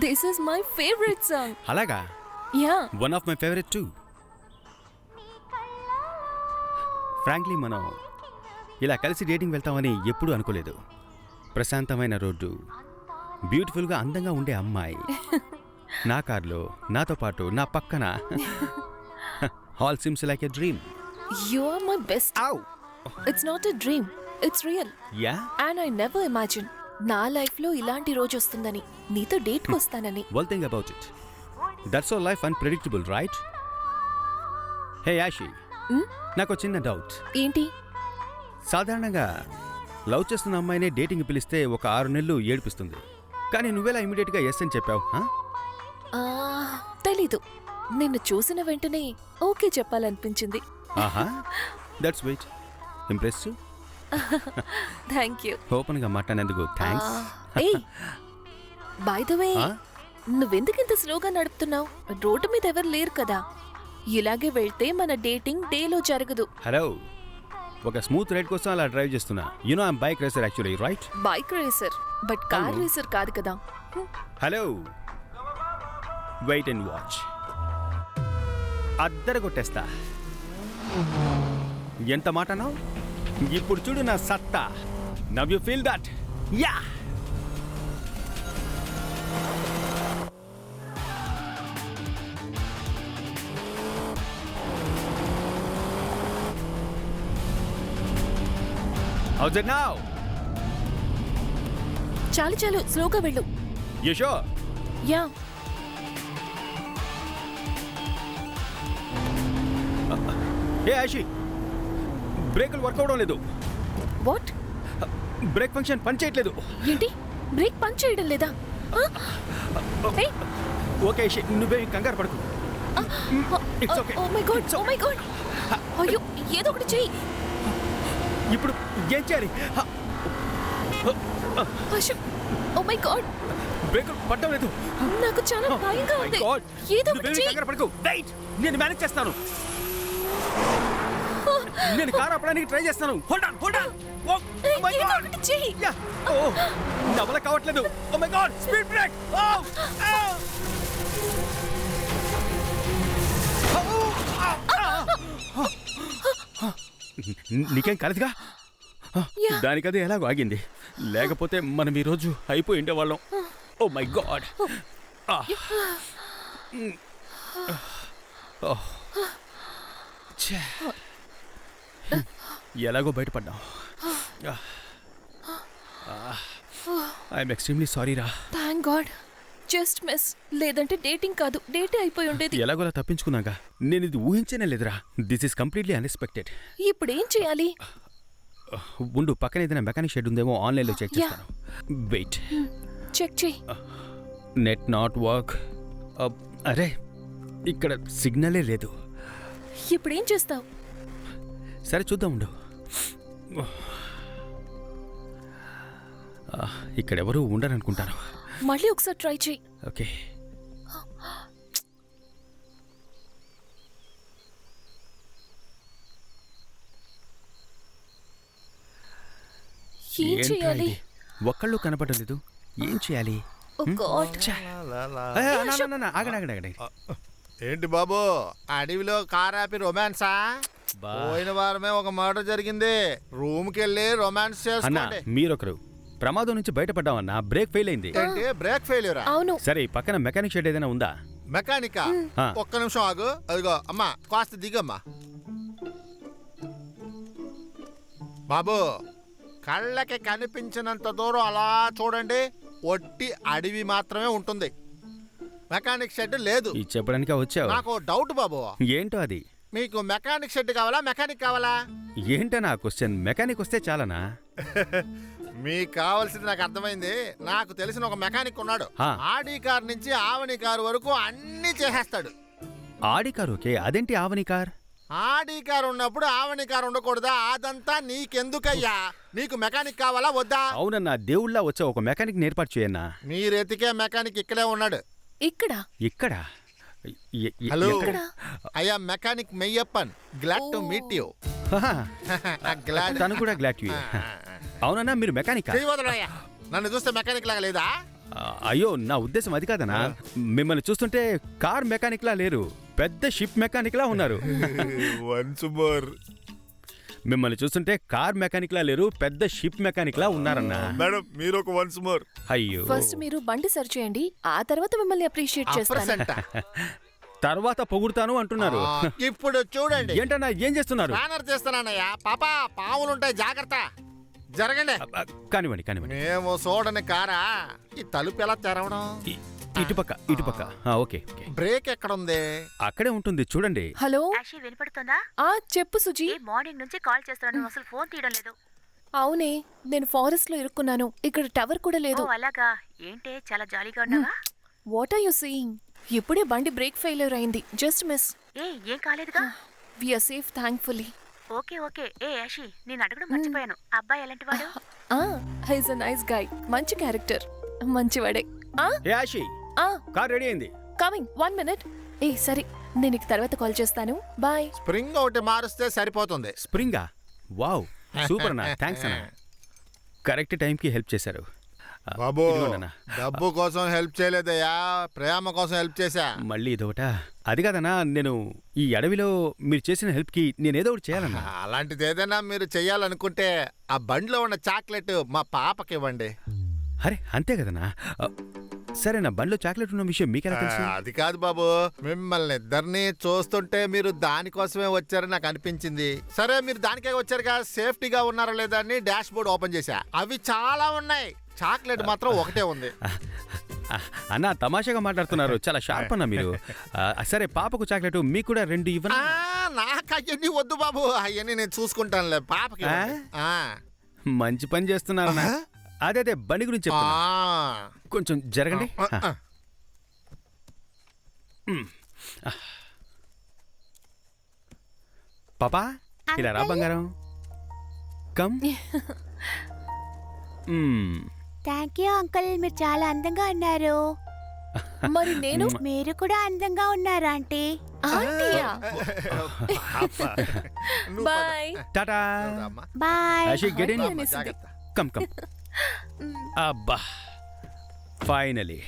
This is my favourite song. అలాగా? Yeah. One of my favourite too. Frankly మనం ఇలా కలిసి డేటింగ్ వెళ్తామని ఎప్పుడూ అనుకోలేదు. ప్రశాంతమైన రోడ్డు, బ్యూటిఫుల్గా అందంగా ఉండే అమ్మాయి, నా కార్లో నాతో పాటు నా పక్కన. All seems like a dream. You are my best. Ow! It's not a dream. It's real. Yeah? And I never imagined నా లైఫ్లో ఇలాంటి రోజు వస్తుందని, నీతో డేట్కి వస్తానని. Well, think about it. That's all life unpredictable, right? Hey, Ashi. నాకు చిన్న డౌట్. ఏంటి? సాధారణంగా లవ్ చేస్తున్న అమ్మాయినే డేటింగ్ పిలిస్తే ఒక 6 నెలలు ఏడిపిస్తుంది. కానీ నువ్వెలా ఇమీడియట్గా ఎస్ అని చెప్పావు? తెలీదు. నిన్ను చూసిన వెంటనే ఓకే చెప్పాలనిపించింది. ఆహా, that's wait. Impressive. Thank you. ఓపెన్గా మాట్లాడినందుకు థ్యాంక్స్. ఏయ్, బై ద వే, నువ్వెందుకు ఇంత స్లోగా నడుపుతున్నావు? రోడ్డు మీద ఎవరు లేరు కదా. ఇలాగే వెళ్తే మన డేటింగ్ డేలో జరగదు. హలో, ఒక స్మూత్ రైడ్ కోసం అలా డ్రైవ్ చేస్తున్నా. You know I'm bike racer actually, right? Bike racer, but car racer కాదు కదా. Hello, wait and watch. అద్దరు కొట్టేస్తా. ఎంత మాటనావు? ఇప్పుడు చూడు నా సత్తా. Now you feel that? Yeah. How's it now? చాలు చాలు, స్లోగా వెళ్ళు. You sure? యా. ఏ ఆషి, బ్రేకులు వర్క్ అవడం లేదు. వాట్? బ్రేక్ ఫంక్షన్ పని చేయట్లేదు. ఏంటి? బ్రేక్ పని చేయడం లేదా? ఓకే ఆషి, నువ్వే కంగారు పడకు. It's okay. Oh my god, oh my god. అయ్యో, ఏదో ఒకటి చెయ్యి. ఇప్పుడు ఏం చేయాలి? ఓ మై గాడ్, బ్రేకులు పడడం లేదు. నాకు చాలా భయంగా ఉంది. ఏదో ఒకటి చెయ్యి. కంగారు పడకు. వెయిట్, నేను మేనేజ్ చేస్తాను. నేను కారు ఆపడానికి ట్రై చేస్తాను. Hold on, hold on. Oh my ఏదో గాడ్, ఒకటి చెయ్యి. యా. ఓ, నా వల్ల కావట్లేదు. Oh my god, speed break. నీకేం కాలేదుగా? దానికది ఎలాగో ఆగింది. లేకపోతే మనం ఈరోజు అయిపోయి ఉండేవాళ్ళం. Oh my god. ఎలాగో బయటపడ్డాం. ఐఎమ్ ఎక్స్ట్రీమ్లీ సారీ రా. Thank god, just miss. లేదంటే డేటింగ్ కాదు, డేటే అయిపోయి ఉండేది. ఎలాగోలా తప్పించుకున్నాగా. నేను ఇది ఊహించనే లేదురా. This is completely unexpected. ఇప్పుడు ఏం చేయాలి? ఉండు, పక్కన ఏదైనా మెకానిక్ షెడ్ ఉందేమో, ఆన్లైన్లో చెక్ చేస్తాను. వెయిట్, చెక్ చేయి. Net not work. అరే, ఇక్కడ సిగ్నలే లేదు. ఇప్పుడు ఏం చేస్తావు? సరే చూద్దాం, ఉండు. ఇక్కడ ఎవరు ఉండరనుకుంటాను. మళ్ళీ ఒకసారి ట్రై చేయి. ఓకే. ఏం చేయాలి? ఒక్కళ్ళు కనపడలేదు. ఏం చేయాలి? ఆగండి. ఏంటి బాబు, అడవిలో కార్ ఆపి రొమాన్సా? పోయిన వారమే ఒక మర్డర్ జరిగింది. రూమ్కి వెళ్ళి రొమాన్స్ చేసుకోండి. మీరొకరు ప్రమాదం నుంచి బయటపడ్డామన్నా. బ్రేక్ ఫెయిల్ అయింది. ఏంటి బ్రేక్ ఫెయిల్యూరా? అవును. సరే, పక్కన మెకానిక్ షెడ్ ఏదైనా ఉందా? మెకానికా? ఒక్క నిమిషం ఆగు. అదిగో అమ్మా, కాస్త దిగమ్మా. బాబు, కళ్ళకి కనిపించినంత దూరం అలా చూడండి. ఒట్టి అడవి మాత్రమే ఉంటుంది, మెకానిక్ షెడ్ లేదు. చెప్పడానికి వచ్చావు? నాకు డౌట్ బాబు. ఏంటో అది? మీకు మెకానిక్ షెడ్ కావాలా, మెకానిక్ కావాలా? ఏంటో నా క్వశ్చన్. మెకానిక్ వస్తే చాలనా? మీకు కావాల్సింది నాకు అర్థమైంది. నాకు తెలిసిన ఒక మెకానిక్ ఉన్నాడు. ఆడి కార్ నుంచి ఆవని కారు వరకు అన్ని చేసేస్తాడు. ఆడి కార్ ఓకే, అదేంటి ఆవని కార్? ఆడి కార్ ఉన్నప్పుడు ఆవని కార్ ఉండకూడదా? అదంతా నీకెందుకయ్యా? నీకు మెకానిక్ కావాలా వద్దా? అవునన్నా, దేవుళ్ళ వచ్చా ఒక మెకానిక్ ఏర్పాటు చేయన్నా. మీరెతికే మెకానిక్ ఇక్కడే ఉన్నాడు. ఇక్కడ? హలో అయ్యా, mechanic Meiyappan. Glad to meet you. తను కూడా గ్లాడ్ టు. అవునన్నా, మీరు మెకానిక్? నన్ను చూస్తే మెకానిక్ లాగా లేదా? అయ్యో నా ఉద్దేశం అది కాదనా. మిమ్మల్ని చూస్తుంటే కార్ మెకానిక్లా లేరు, పెద్ద షిప్ మెకానిక్లా ఉన్నారు. Once more. మిమ్మల్ని చూస్తుంటే కార్ మెకానిక్లా లేరు, పెద్ద షిప్ మెకానిక్లా ఉన్నారన్నా. మేడం మీరు ఒక వన్స్ మోర్. అయ్యో ఫస్ట్ మీరు బండి సర్చ్ చేయండి, ఆ తర్వాత మిమ్మల్ని అప్రిషియేట్ చేస్తాను. తర్వాత పొగుడుతాను అంటున్నారు. ఇప్పుడు చూడండి. ఏంటన్నా ఏం చేస్తున్నారు? బ్యానర్ చేస్తానన్నయ్యా. పాపా పావులుంటాయి, జాగ్రత్త. జరగండి. కానివ్వండి కానివ్వండి. మేము చూడని కారా. ఈ తలుపు ఎలా తెరవడం? ఇటుపక్క. Okay okay. బ్రేక్ ఎక్కడుంది? అక్కడే ఉంటుంది చూడండి. హలో యాషి వినపడుతుందా? చెప్పు సుజీ. మార్నింగ్ నుంచి కాల్ చేస్తున్నాను, అసలు ఫోన్ తీయడం లేదు. అవునే, నేను ఫారెస్ట్ లో ఇరుక్కున్నాను, ఇక్కడ టవర్ కూడా లేదు. ఓ అలాగా, ఏంటే చాలా జాలీగా ఉన్నావా? What are you seeing? ఇప్పుడే బండి బ్రేక్ ఫెయిల్యూర్ అయింది, జస్ట్ మిస్. ఏం కాలేదుగా? We are safe thankfully. Okay. Yashi, నేను అడగడం మర్చిపోయాను, అబ్బాయి ఎలాంటి వాడు? హీస్ ఎ నైస్ గాయ్, మంచి క్యారెక్టర్, మంచివాడే. ఏ ఆశి, కార్ రెడీ అయింది. Coming 1 minute. సరే, నేను నీకు తర్వాత కాల్ చేస్తాను, బాయ్. స్ప్రింగ్ ఒకటి మారుస్తే సరిపోతుంది. స్ప్రింగా? వావ్, సూపర్ అన్న, థ్యాంక్స్ అన్న. కరెక్ట్ టైంకి హెల్ప్ చేశారు. బాబు ఇదిగోండన్నా. డబ్బు కోసం హెల్ప్ చేయలేదయ్యా, ప్రేమ కోసం హెల్ప్ చేశా. మళ్ళీ ఇదొకట. అది కాదన్నా, నేను ఈ అడవిలో మీరు చేసిన హెల్ప్కి నేనేదో ఒకటి చేయాలన్నా. అలాంటిది ఏదైనా మీరు చెయ్యాలనుకుంటే ఆ బండిలో ఉన్న చాక్లెట్ మా పాపకి ఇవ్వండి. అరే అంతే కదన్నా. సరే, నా బండిలో చాక్లెట్ ఉన్న విషయం మీకెలా తెలుసు? అది కాదు బాబు, మిమ్మల్ని ఇద్దరిని చూస్తుంటే మీరు దానికోసమే వచ్చారని నాకు అనిపించింది. సరే, మీరు దానికే వచ్చారుగా, సేఫ్టీగా ఉన్నారా లేదా అని డాష్ బోర్డ్ ఓపెన్ చేశా. అవి చాలా ఉన్నాయి, చాక్లెట్ మాత్రం ఒకటే ఉంది. అన్న తమాషాగా మాట్లాడుతున్నారు, చాలా షార్ప్ అన్న మీరు. సరే, పాపకు చాక్లెట్, మీకు కూడా 2 ఇవ్వనా? నాకు అవన్నీ వద్దు బాబు, అవన్నీ నేను చూసుకుంటానులే, పాపకి ఇవ్వండి. మంచి పని చేస్తున్నారన్నా. అదే బండి గురించి చెప్తున్నా. కొంచెం జరగండి. పాపా, ఇలా రా బంగారం. కమ్. థ్యాంక్ యూ అంకుల్, మీరు చాలా అందంగా ఉన్నారు. మరి నేను? మీరు కూడా అందంగా ఉన్నారు ఆంటీ. ఆంటీయా? Bye. Tata. Bye. Aashi, get in. అనేసింది. కమ్. అబ్బా, ఫైనలీ.